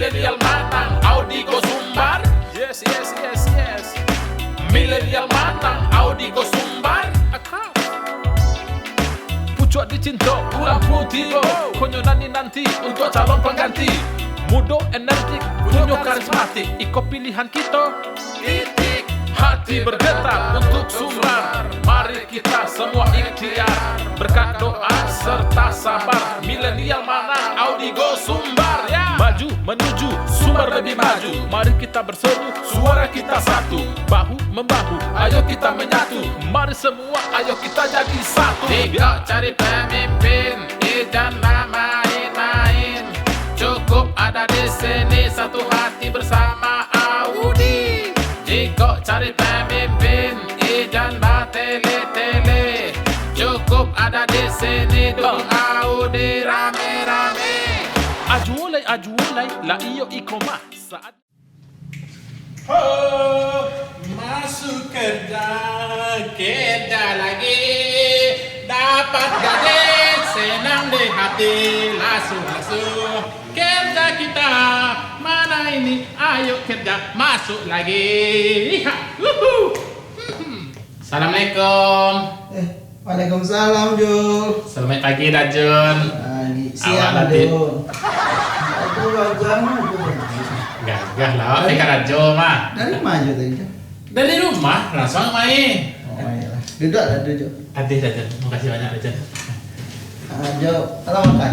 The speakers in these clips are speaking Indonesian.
Milenial Matang Audi Go Sumbar. Yes. Milenial Matang Audi Go Sumbar. Pucuk dicinta bulan putih, konyo nanti untuk calon pengganti. Muda, energik, punya karismatik, ikut pilihan kita. Titik hati bergetar untuk Sumbar. Mari kita semua ikhtiar, berkat doa serta sabar. Milenial Matang Audi Go Sumbar ya. Maju menuju Sumbar lebih maju. Mari kita berseru, suara kita satu. Bahu membahu, ayo kita menyatu. Mari semua, ayo kita jadi satu. Tidak cari pemimpin, janganlah main-main. Cukup ada di sini satu hati bersama Audi. Jika cari pemimpin, janganlah tele-tele. Cukup ada di sini duduk Audi rame-rame. Aju ulai, la iyo ikoma saat. Masuk kerja lagi, dapat gaji, senang di hati, lasu-lasu. Kerja kita, mana ini? Ayo kerja, masuk lagi. Assalamualaikum. Waalaikumsalam Jul. Selamat pagi Dajun. Siang Jul. Aku gagah Gagah lah, Eka Rajo mah. dari mana Jul tadi Jul? Dari rumah, langsung main. Oh iya. Duduk Jul. Adih Dajun, makasih banyak Dajun. Jul, kalau makan.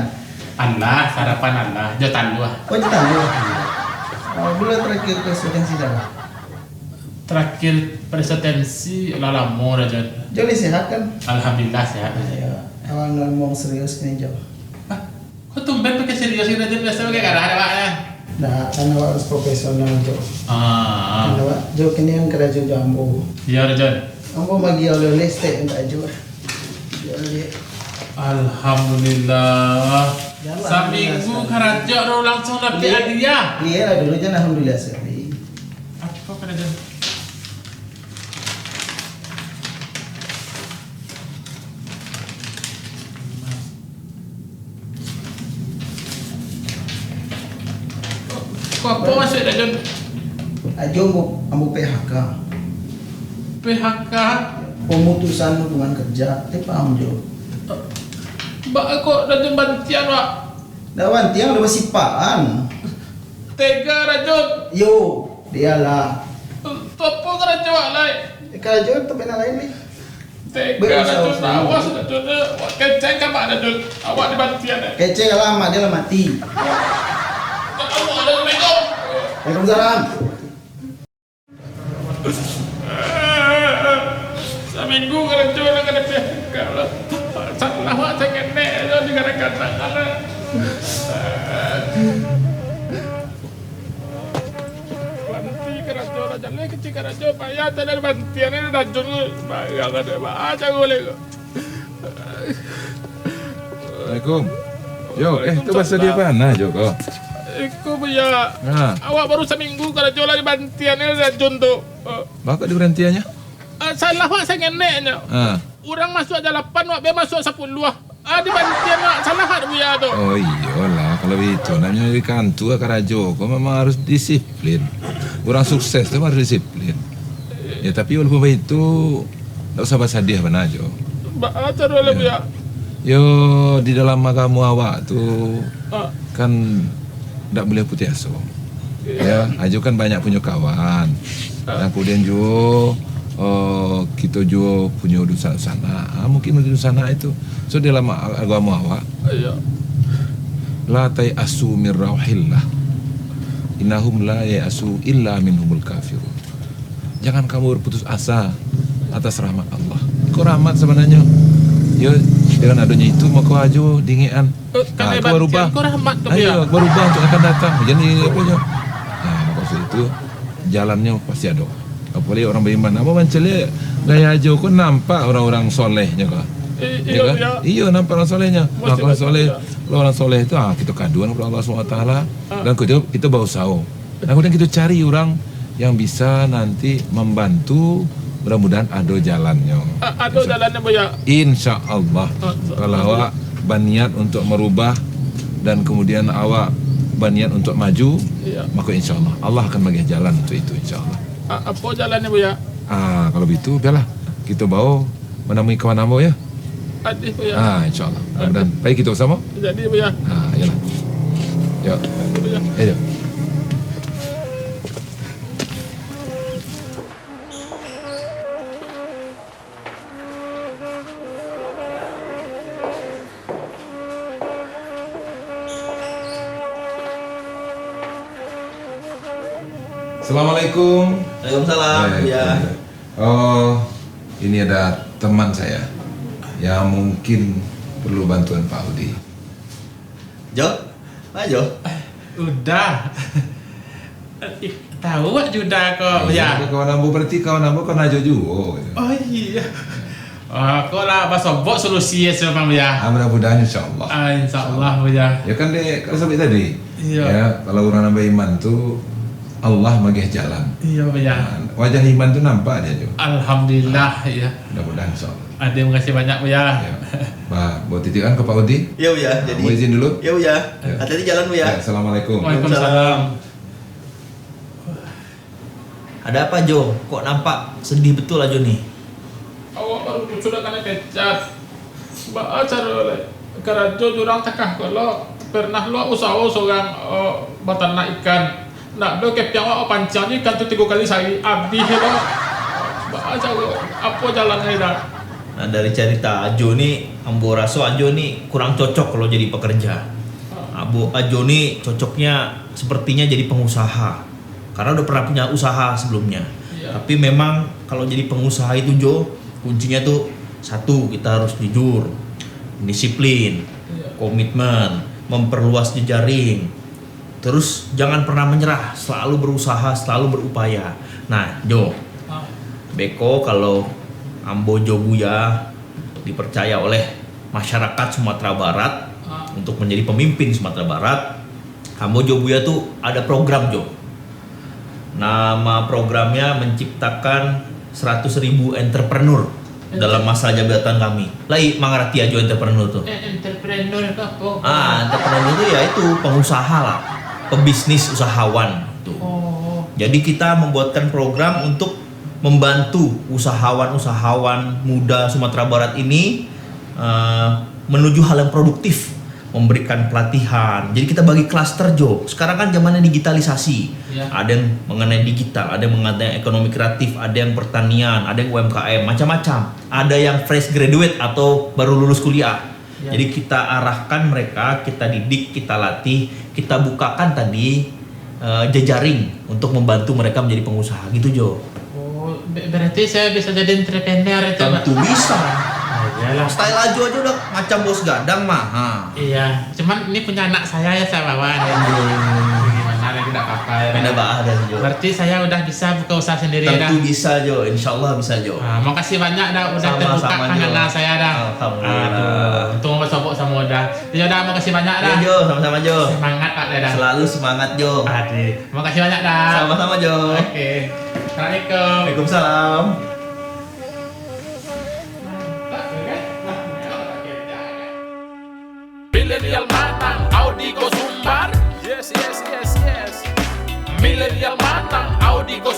Allah, sarapan Allah, jotan dua. Oh cetan Jul. Bulan terakhir presidensi dah. Terakhir presidensi lama Dajun. Jul sehat kan? Alhamdulillah sehat. Iya. Awang ngomong serius nih Jul. Kok tumben pakai serius sih Dajun, biasa pakai garah ada Pak ya? Nah, kan awak harus profesional Jul. Ah, Kan awak Jul kini yang kerja Jul ambo. iya Dajun. Ambo bagi oleh stek enggak Jul. Jul. Alhamdulillah. Jangan Seminggu karajo lo langsung dapat hadiah. Iya lah dulu jangan alhamdulillah sekali. Apa kata Dajun? Kok apa masuk Dajun? Ajo ambo PHK. PHK? Pemutusan hubungan kerja, tapi paham Jo. Mbak kok Dajun bantian Pak? Dawan tiang udah masipaan. Tega Dajun. Yo, dialah. Topo karajo Pak lai. Kalau Jo tapi yang lain nih. Tega Berusaha Dajun, usaha. awas Dajun. Kenceng kan Pak Dajun. Awak di bantian ya. Kece lama dia lah mati. Kamu ada Assalamualaikum. Waalaikumsalam. Seminggu karajo nak ada PHK lah. Salah Pak saya kenek di gara-gara ada. Banti karajo Dajun le kecil karajo payah ada bantian ini Dajun bayang ada Pak aja boleh. Assalamualaikum. Yo, tu pasal dia mana Joko? Iku punya. Ha, Awak baru seminggu karajo lah di bantian ini Dajun tu. bakal di berhentiannya? Salah Pak saya keneknya. Ha. Orang masuk aja 8, Wak. Biar masuk 10. Di bantian, Wak. Salah Wak buya tu. Oh iyalah, kalau itu namanya di kantor Karajo, kau memang harus disiplin. Orang sukses tu harus disiplin. Ya tapi walaupun begitu, tak usah bersedih benar Jo. Baca dulu buya. Yo di dalam agama awak tu Ah, kan tak boleh putus asa. Ya, Ajo kan banyak punya kawan. Dan kemudian jo kita juga punya urusan sana. Mungkin urusan sana itu. So dalam agama awak, iya. la tay asu min rauhillah. Innahum la ya'asu illa minhumul kafirun. Jangan kamu berputus asa atas rahmat Allah. Kau rahmat sebenarnya. Yo dengan adanya itu maka ajo dingian. Kan Kau berubah. Kau rahmat tu Ayo buya. berubah untuk akan datang. Jadi apa jo? Nah, maksud itu jalannya pasti ada. Apalagi orang beriman. Apa mencela gaya ajo kau nampak orang-orang solehnya kau. Iya kan? buya. Iya nampak orang solehnya. Nah, Mesti kalau betul, soleh, ya. kalau orang soleh itu kita kaduan kepada Allah SWT dan kita berusaha. Nah, kemudian kita cari orang yang bisa nanti membantu, mudah-mudahan ada jalannya. Ada jalannya buya. Insya Allah. Kalau awak berniat untuk merubah dan kemudian awak berniat untuk maju, Iya. maka insya Allah akan bagi jalan untuk itu insya Allah. Apa jalannya Buya? Kalau begitu biarlah kita bawa menemui kawan Ambo ya. Adik Buya. Insya Allah. Dan baik kita bersama. Jadi Buya. Yalah. Yuk. Jadi Buya. Ayo. Assalamualaikum. Waalaikumsalam. Ya. Oh, ini ada teman saya yang mungkin perlu bantuan Pak Udi. Jo, Pak Jo. Udah. Tahu Wak Juda kok ya. Kawan Ambo berarti kawan Ambo kan aja juga. Oh iya. Kok lah basobok solusi sama ya. Mudah-mudahan insya Allah. Insya Allah ya. Ya kan dek, kalau sampai tadi. Iya. Ya, kalau orang nambah iman tuh Allah magih jalan. Iya ya. Wajah iman tuh nampak dia juga. Alhamdulillah ya. Mudah-mudahan insya Allah. Ada yang kasih banyak ya. Ya. Buat titipkan ke Pak Udi. Ya Buya. Jadi. Mau izin dulu. Ya Buya. Ya. Hati-hati jalan Buya. Ya, Assalamualaikum. Waalaikumsalam. Ada apa Jo? Kok nampak sedih betul aja nih? Awak baru sudah kena kecat. Ba acara oleh karajo jurang takah kalau pernah lo usaha seorang batanak ikan. Nak do kepiang awak pancang ikan tu 3 kali sehari abdi lo. Ba acara apa jalannya dah? Nah dari cerita Ajo nih, Ambo rasa Ajo nih kurang cocok kalau jadi pekerja. Ajo nih cocoknya sepertinya jadi pengusaha. Karena udah pernah punya usaha sebelumnya. Iya. Tapi memang kalau jadi pengusaha itu Jo, kuncinya tuh satu, kita harus jujur, disiplin, komitmen, memperluas jejaring. Terus jangan pernah menyerah, selalu berusaha, selalu berupaya. Nah Jo, Beko kalau Ambo Jo Buya dipercaya oleh masyarakat Sumatera Barat untuk menjadi pemimpin Sumatera Barat, Ambo Jo Buya tuh ada program Jo. Nama programnya menciptakan 100.000 entrepreneur dalam masa jabatan kami. Lai mangarti aja entrepreneur tuh. Entrepreneur itu apa? Entrepreneur itu ya itu pengusaha lah, pebisnis usahawan tuh. Oh. Jadi kita membuatkan program untuk membantu usahawan-usahawan muda Sumatera Barat ini menuju hal yang produktif, memberikan pelatihan. Jadi kita bagi klaster Jo. Sekarang kan zamannya digitalisasi. Ya. Ada yang mengenai digital, ada yang mengenai ekonomi kreatif, ada yang pertanian, ada yang UMKM, macam-macam. Ada yang fresh graduate atau baru lulus kuliah. Ya. Jadi kita arahkan mereka, kita didik, kita latih, kita bukakan tadi jejaring untuk membantu mereka menjadi pengusaha gitu Jo. Oh, berarti saya bisa jadi entrepreneur itu, Pak? Tentu bisa. Iyalah. Style Ajo aja udah macam bos gadang mah. Iya, cuman ini punya anak saya ya saya bawa nih. Gimana nih tidak apa-apa ya. Beda ada Jo. Berarti saya udah bisa buka usaha sendiri dah. Tentu bisa Jo, insya Allah bisa Jo. Makasih banyak dah udah Sama-sama, terbuka Jo. pandangan saya dah. Alhamdulillah. Untung bersobok sama udah. Ya udah makasih banyak Ya dah. Jo, sama-sama Jo. Semangat Pak dah. Selalu semangat Jo. Makasih banyak dah. Sama-sama Jo. Oke. Assalamualaikum. Waalaikumsalam. Millennial matang, Audi go sumbar. Yes. Millennial matang, Audi go